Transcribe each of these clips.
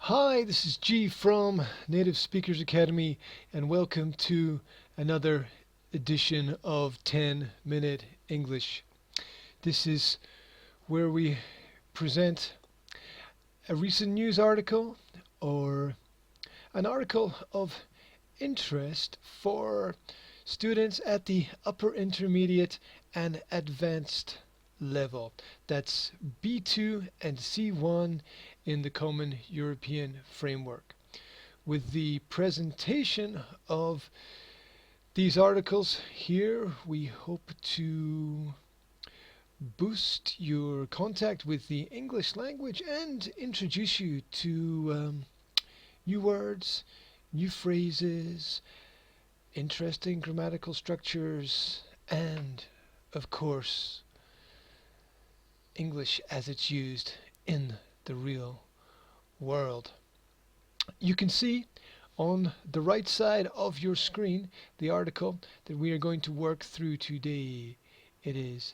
Hi, this is G from Native Speakers Academy, and welcome to another edition of 10-Minute English. This is where we present a recent news article or an article of interest for students at the upper intermediate and advanced level. That's B2 and C1 in the Common European Framework. With the presentation of these articles here, we hope to boost your contact with the English language and introduce you to new words, new phrases, interesting grammatical structures, and, of course, English as it's used in the real world. You can see on the right side of your screen the article that we are going to work through today. It is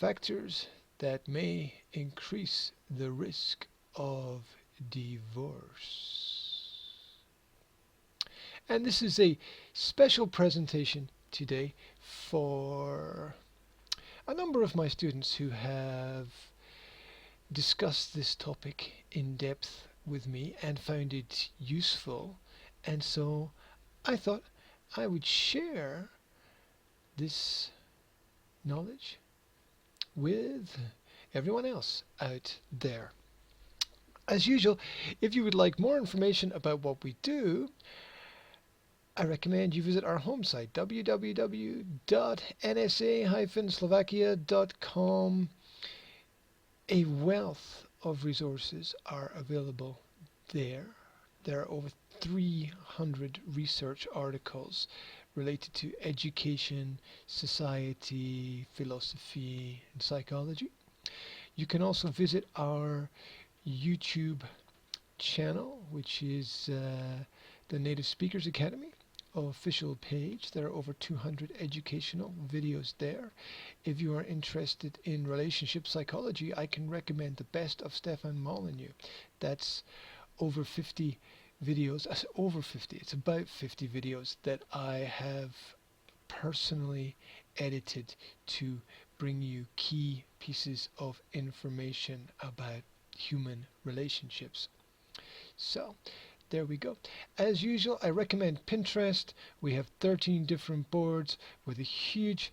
factors that may increase the risk of divorce. And this is a special presentation today for a number of my students who have discussed this topic in depth with me and found it useful, and so I thought I would share this knowledge with everyone else out there. As usual, if you would like more information about what we do, I recommend you visit our home site, www.nsa-slovakia.com. A wealth of resources are available there. There are over 300 research articles related to education, society, philosophy, and psychology. You can also visit our YouTube channel, which is the Native Speakers Academy official page. There are over 200 educational videos there. If you are interested in relationship psychology, I can recommend the Best of Stefan Molyneux. That's over 50 videos, it's about 50 videos that I have personally edited to bring you key pieces of information about human relationships. So there we go. As usual, I recommend Pinterest. We have 13 different boards with a huge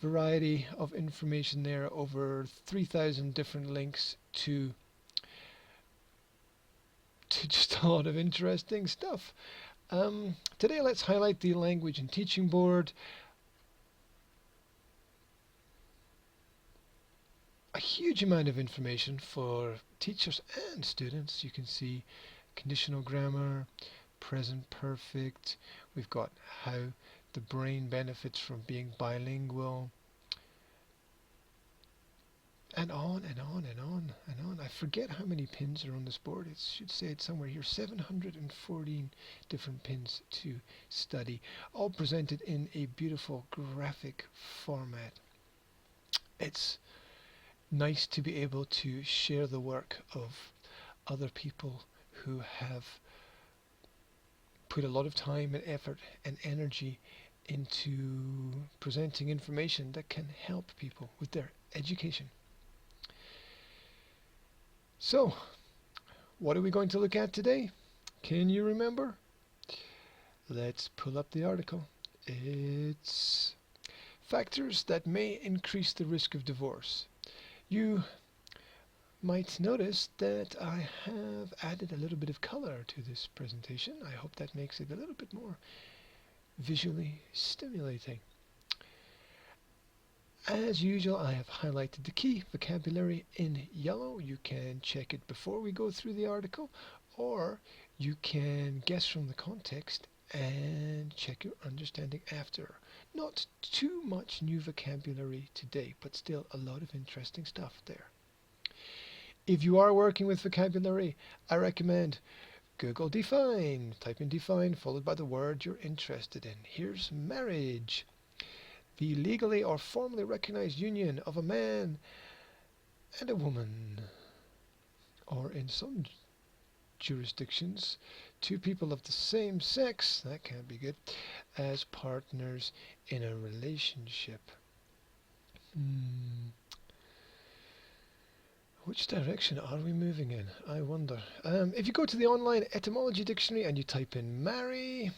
variety of information there, over 3,000 different links to just a lot of interesting stuff. Today let's highlight the language and teaching board. A huge amount of information for teachers and students. You can see conditional grammar, present perfect. We've got how the brain benefits from being bilingual, and on and on and on and on. I forget how many pins are on this board. It should say it somewhere here. 714 different pins to study, all presented in a beautiful graphic format. It's nice to be able to share the work of other people who have put a lot of time and effort and energy into presenting information that can help people with their education. So, what are we going to look at today? Can you remember? Let's pull up the article. It's factors that may increase the risk of divorce. You might notice that I have added a little bit of color to this presentation. I hope that makes it a little bit more visually stimulating. As usual, I have highlighted the key vocabulary in yellow. You can check it before we go through the article, or you can guess from the context and check your understanding after. Not too much new vocabulary today, but still a lot of interesting stuff there. If you are working with vocabulary, I recommend Google Define. Type in define followed by the word you're interested in. Here's marriage. The legally or formally recognized union of a man and a woman, or in some jurisdictions, two people of the same sex, that can't be good, as partners in a relationship. Which direction are we moving in? I wonder. If you go to the online etymology dictionary and you type in marry,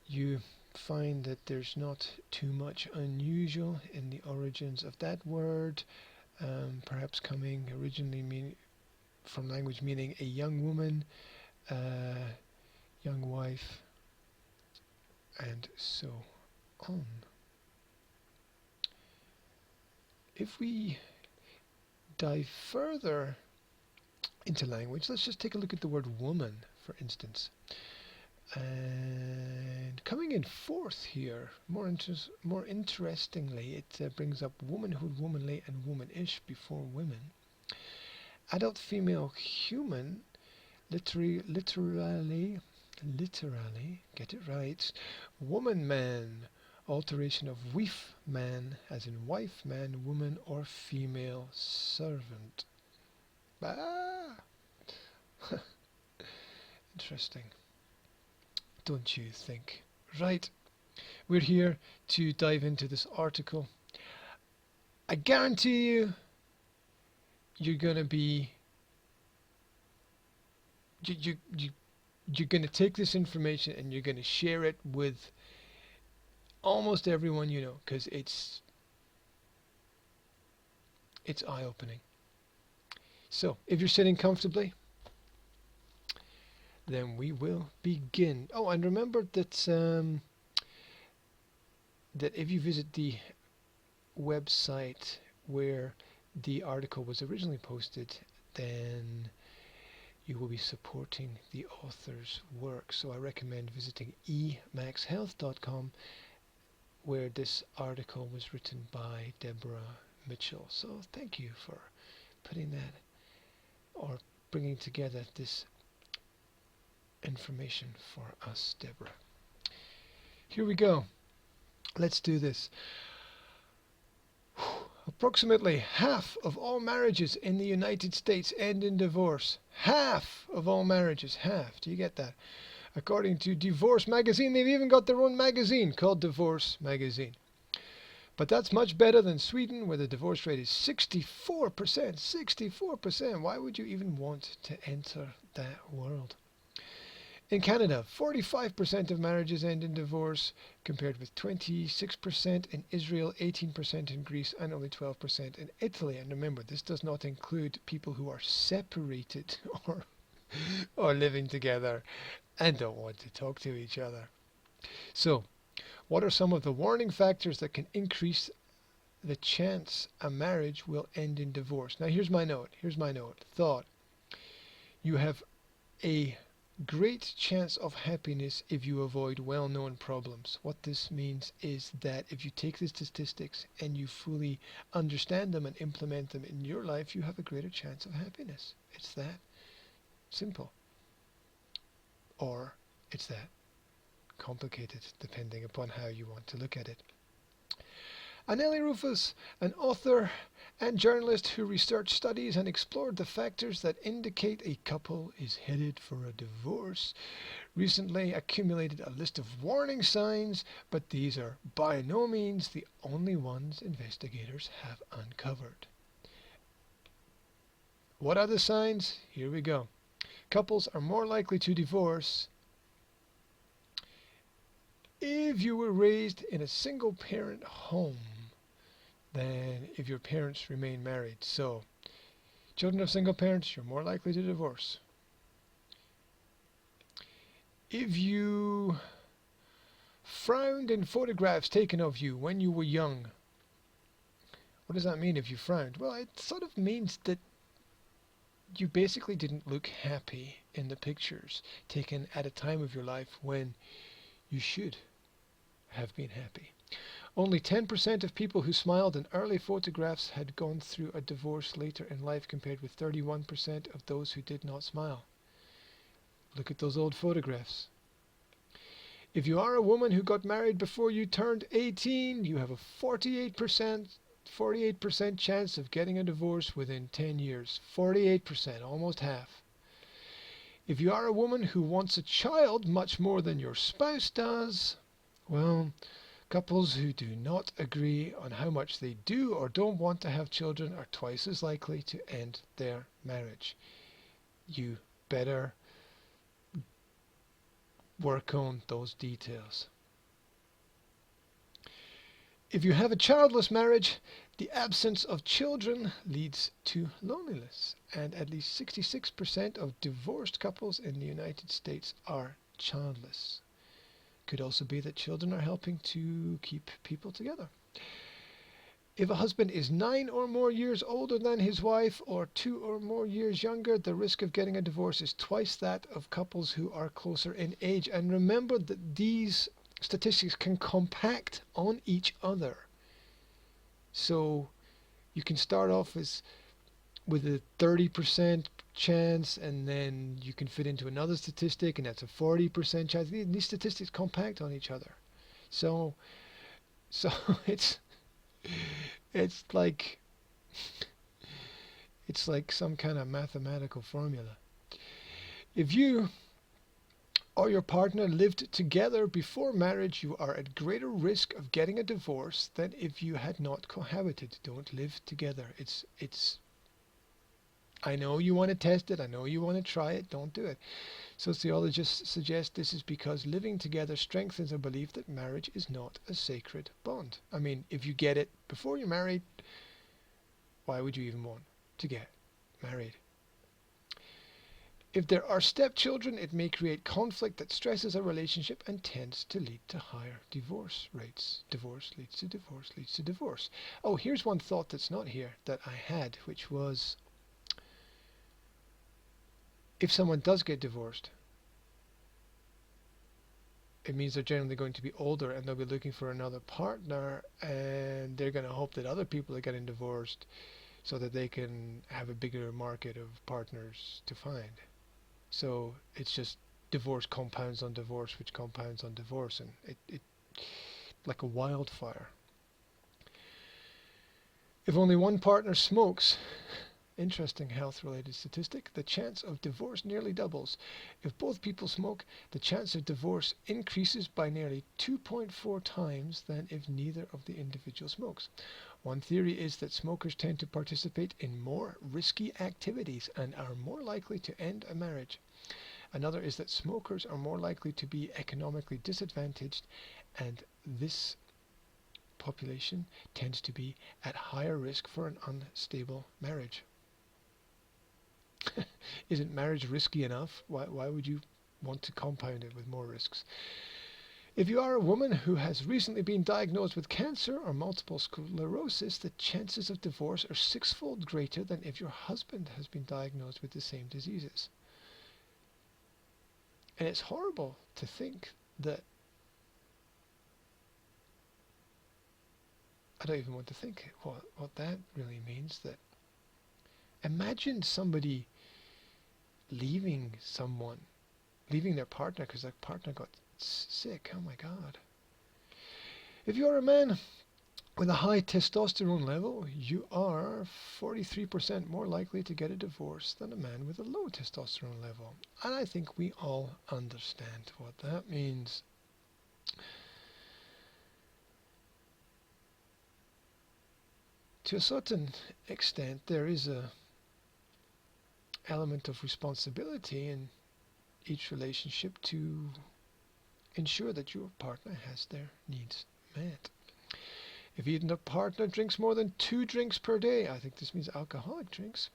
you find that there's not too much unusual in the origins of that word, perhaps coming originally from language meaning a young woman, young wife, and so on. If we dive further into language, let's just take a look at the word woman, for instance. And coming in fourth here, more interestingly, it brings up womanhood, womanly, and womanish before women. Adult female human, literally, get it right. Woman man, alteration of wife man, as in wife man, woman, or female servant. Ah, interesting, don't you think? Right, we're here to dive into this article. I guarantee you're gonna be you're gonna take this information and you're gonna share it with almost everyone you know, because it's eye-opening. So if you're sitting comfortably, then we will begin. Oh, and remember that that if you visit the website where the article was originally posted, then you will be supporting the author's work. So I recommend visiting emaxhealth.com, where this article was written by Deborah Mitchell. So thank you for putting that, or bringing together this information for us, Deborah. Here we go. Let's do this. Approximately half of all marriages in the United States end in divorce. Half of all marriages. Half. Do you get that? According to Divorce Magazine, they've even got their own magazine called Divorce Magazine. But that's much better than Sweden, where the divorce rate is 64%. 64%. Why would you even want to enter that world? In Canada, 45% of marriages end in divorce, compared with 26% in Israel, 18% in Greece, and only 12% in Italy. And remember, this does not include people who are separated or living together and don't want to talk to each other. So, what are some of the warning factors that can increase the chance a marriage will end in divorce? Now, here's my note. Thought. You have a great chance of happiness if you avoid well-known problems. What this means is that if you take the statistics and you fully understand them and implement them in your life, you have a greater chance of happiness. It's that simple. Or it's that complicated, depending upon how you want to look at it. Anneli Rufus, an author and journalist who researched studies and explored the factors that indicate a couple is headed for a divorce, recently accumulated a list of warning signs, but these are by no means the only ones investigators have uncovered. What are the signs? Here we go. Couples are more likely to divorce if you were raised in a single-parent home than if your parents remain married. So, children of single parents, you're more likely to divorce. If you frowned in photographs taken of you when you were young, what does that mean if you frowned? Well, it sort of means that you basically didn't look happy in the pictures taken at a time of your life when you should have been happy. Only 10% of people who smiled in early photographs had gone through a divorce later in life, compared with 31% of those who did not smile. Look at those old photographs. If you are a woman who got married before you turned 18, you have a 48% chance of getting a divorce within 10 years. 48%, almost half. If you are a woman who wants a child much more than your spouse does, well, couples who do not agree on how much they do or don't want to have children are twice as likely to end their marriage. You better work on those details. If you have a childless marriage, the absence of children leads to loneliness, and at least 66% of divorced couples in the United States are childless. Could also be that children are helping to keep people together. If a husband is 9 or more years older than his wife or 2 or more years younger, the risk of getting a divorce is twice that of couples who are closer in age. And remember that these statistics can compact on each other. So you can start off with a 30% chance, and then you can fit into another statistic, and that's a 40% chance. These statistics compact on each other. So it's it's like it's like some kind of mathematical formula. If you or your partner lived together before marriage, you are at greater risk of getting a divorce than if you had not cohabited. Don't live together. It's I know you want to test it. I know you want to try it. Don't do it. Sociologists suggest this is because living together strengthens a belief that marriage is not a sacred bond. I mean, if you get it before you're married, why would you even want to get married? If there are stepchildren, it may create conflict that stresses a relationship and tends to lead to higher divorce rates. Divorce leads to divorce leads to divorce. Oh, here's one thought that's not here that I had, which was, if someone does get divorced, it means they're generally going to be older and they'll be looking for another partner, and they're going to hope that other people are getting divorced so that they can have a bigger market of partners to find. So it's just divorce compounds on divorce, which compounds on divorce, and it like a wildfire. If only one partner smokes, interesting health-related statistic, the chance of divorce nearly doubles. If both people smoke, the chance of divorce increases by nearly 2.4 times than if neither of the individual smokes. One theory is that smokers tend to participate in more risky activities and are more likely to end a marriage. Another is that smokers are more likely to be economically disadvantaged, and this population tends to be at higher risk for an unstable marriage. Isn't marriage risky enough? Why would you want to compound it with more risks? If you are a woman who has recently been diagnosed with cancer or multiple sclerosis, the chances of divorce are sixfold greater than if your husband has been diagnosed with the same diseases. And it's horrible to think that, I don't even want to think what that really means. That imagine somebody leaving their partner because their partner got sick. Oh my God. If you're a man with a high testosterone level, you are 43% more likely to get a divorce than a man with a low testosterone level. And I think we all understand what that means. To a certain extent, there is a element of responsibility in each relationship to ensure that your partner has their needs met. If even a partner drinks more than 2 drinks per day, I think this means alcoholic drinks,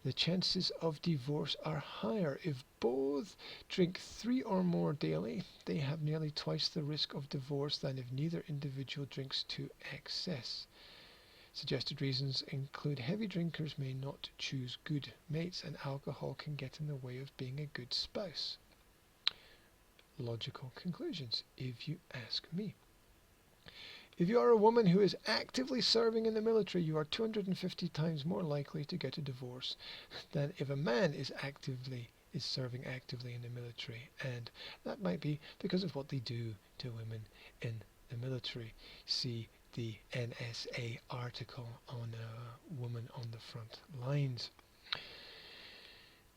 the chances of divorce are higher. If both drink 3 or more daily, they have nearly twice the risk of divorce than if neither individual drinks to excess. Suggested reasons include heavy drinkers may not choose good mates, and alcohol can get in the way of being a good spouse. Logical conclusions, if you ask me. If you are a woman who is actively serving in the military, you are 250 times more likely to get a divorce than if a man is serving actively in the military, and that might be because of what they do to women in the military. See the NSA article on a woman on the front lines.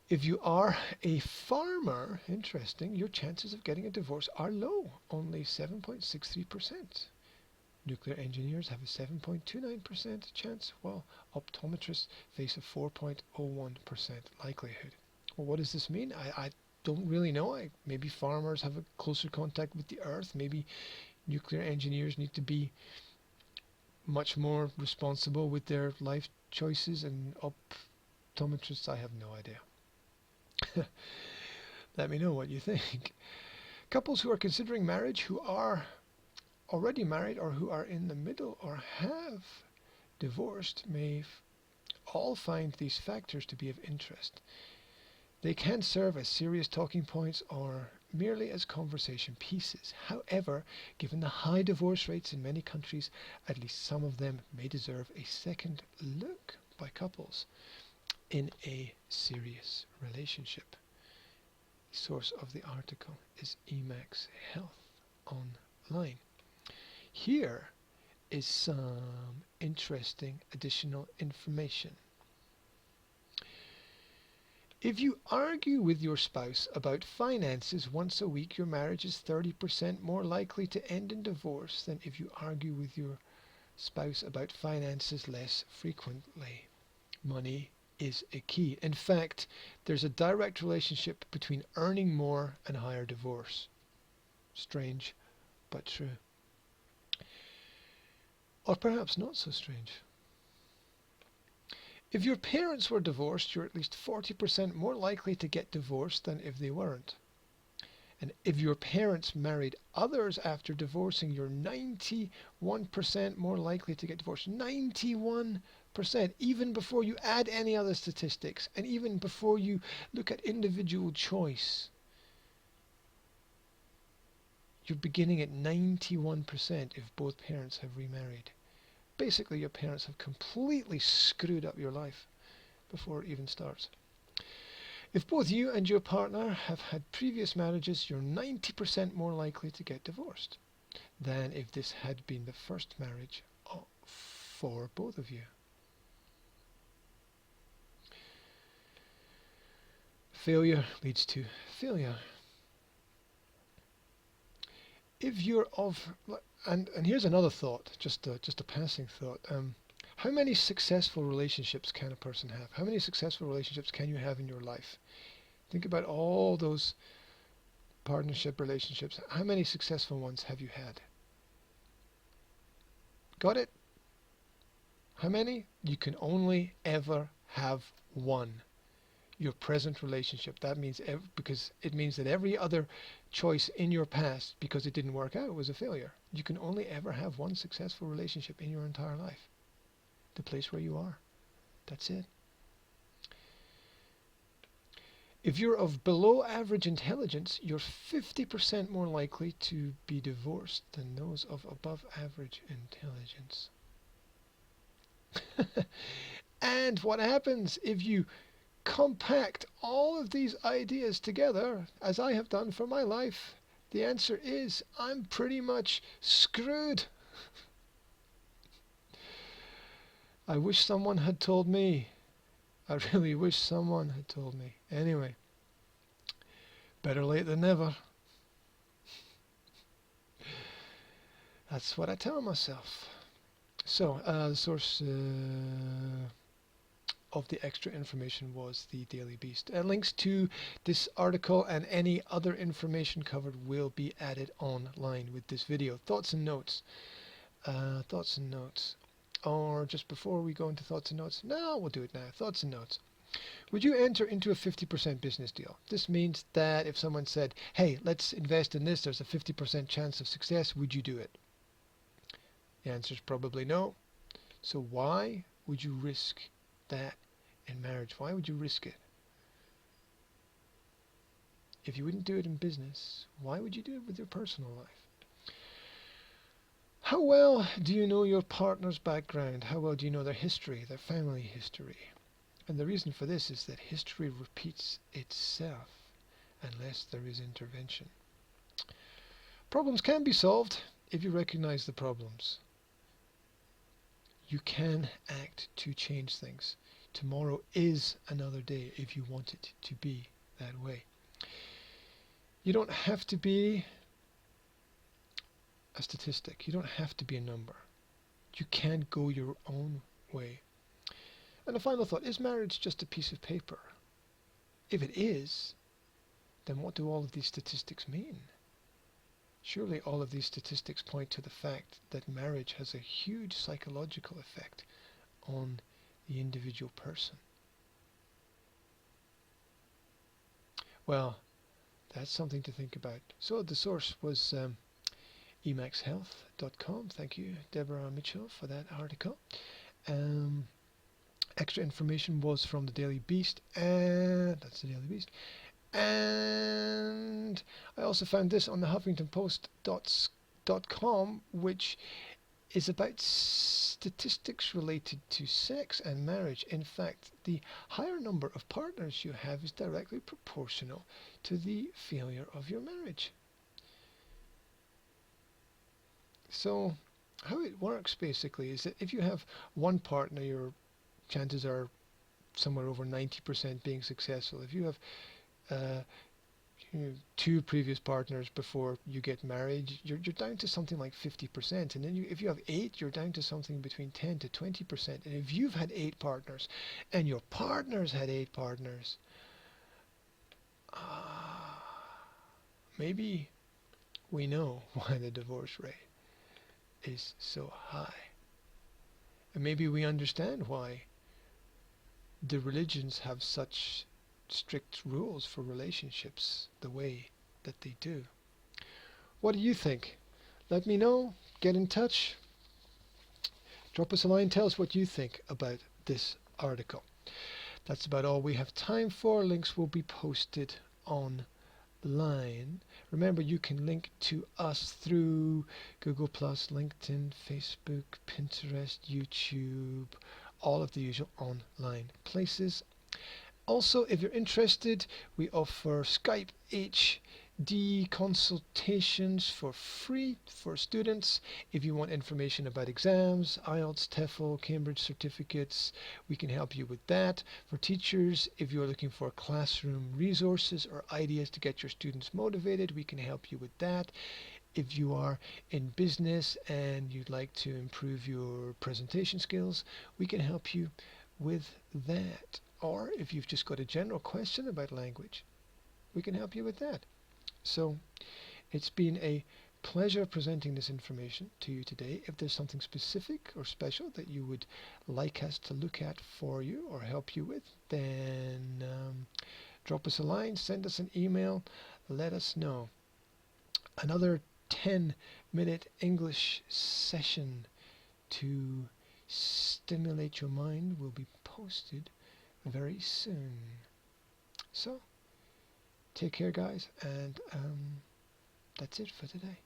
If you are a farmer, interesting, your chances of getting a divorce are low, only 7.63%. Nuclear engineers have a 7.29% chance, while optometrists face a 4.01% likelihood. Well, what does this mean? I don't really know. Maybe farmers have a closer contact with the earth. Maybe nuclear engineers need to be much more responsible with their life choices, and optometrists, I have no idea. Let me know what you think. Couples who are considering marriage, who are already married, or who are in the middle or have divorced may all find these factors to be of interest. They can serve as serious talking points or merely as conversation pieces. However, given the high divorce rates in many countries, at least some of them may deserve a second look by couples in a serious relationship. The source of the article is Emacs Health Online. Here is some interesting additional information. If you argue with your spouse about finances once a week, your marriage is 30% more likely to end in divorce than if you argue with your spouse about finances less frequently. Money is a key. In fact, there's a direct relationship between earning more and higher divorce. Strange, but true. Or perhaps not so strange. If your parents were divorced, you're at least 40% more likely to get divorced than if they weren't. And if your parents married others after divorcing, you're 91% more likely to get divorced. 91%, even before you add any other statistics, and even before you look at individual choice. You're beginning at 91% if both parents have remarried. Basically, your parents have completely screwed up your life before it even starts. If both you and your partner have had previous marriages, you're 90% more likely to get divorced than if this had been the first marriage for both of you. Failure leads to failure. If you're of, and here's another thought, just a passing thought. How many successful relationships can a person have? How many successful relationships can you have in your life? Think about all those partnership relationships. How many successful ones have you had? Got it? How many? You can only ever have one. Your present relationship. That means because it means that every other choice in your past, because it didn't work out, was a failure. You can only ever have one successful relationship in your entire life. The place where you are. That's it. If you're of below average intelligence, you're 50% more likely to be divorced than those of above average intelligence. And what happens if you compact all of these ideas together, as I have done for my life? The answer is, I'm pretty much screwed. I wish someone had told me. I really wish someone had told me. Anyway, better late than never. That's what I tell myself. So, the source of the extra information was the Daily Beast. Links to this article and any other information covered will be added online with this video. Thoughts and notes. Thoughts and notes. Or just before we go into thoughts and notes? No, we'll do it now. Thoughts and notes. Would you enter into a 50% business deal? This means that if someone said, hey, let's invest in this, there's a 50% chance of success, would you do it? The answer is probably no. So why would you risk that in marriage? Why would you risk it? If you wouldn't do it in business, why would you do it with your personal life? How well do you know your partner's background? How well do you know their history, their family history? And the reason for this is that history repeats itself unless there is intervention. Problems can be solved if you recognize the problems. You can act to change things. Tomorrow is another day if you want it to be that way. You don't have to be a statistic. You don't have to be a number. You can go your own way. And a final thought, is marriage just a piece of paper? If it is, then what do all of these statistics mean? Surely all of these statistics point to the fact that marriage has a huge psychological effect on the individual person. Well, that's something to think about. So the source was emaxhealth.com. Thank you, Deborah Mitchell, for that article. Extra information was from the Daily Beast, and that's the Daily Beast. And I also found this on the HuffingtonPost.com, which is about statistics related to sex and marriage. In fact, the higher number of partners you have is directly proportional to the failure of your marriage. So how it works basically is that if you have one partner, your chances are somewhere over 90% being successful. If you have two previous partners before you get married, you're down to something like 50%. And then if you have 8, you're down to something between 10 to 20%. And if you've had 8 partners and your partner's had 8 partners, maybe we know why the divorce rate is so high. And maybe we understand why the religions have such strict rules for relationships the way that they do. What do you think? Let me know. Get in touch. Drop us a line. Tell us what you think about this article. That's about all we have time for. Links will be posted online. Remember, you can link to us through Google+, LinkedIn, Facebook, Pinterest, YouTube, all of the usual online places. Also, if you're interested, we offer Skype HD consultations for free for students. If you want information about exams, IELTS, TOEFL, Cambridge certificates, we can help you with that. For teachers, if you're looking for classroom resources or ideas to get your students motivated, we can help you with that. If you are in business and you'd like to improve your presentation skills, we can help you with that. Or if you've just got a general question about language, we can help you with that. So it's been a pleasure presenting this information to you today. If there's something specific or special that you would like us to look at for you or help you with, then drop us a line, send us an email, let us know. Another 10-minute English session to stimulate your mind will be posted very soon. So take care, guys, and that's it for today.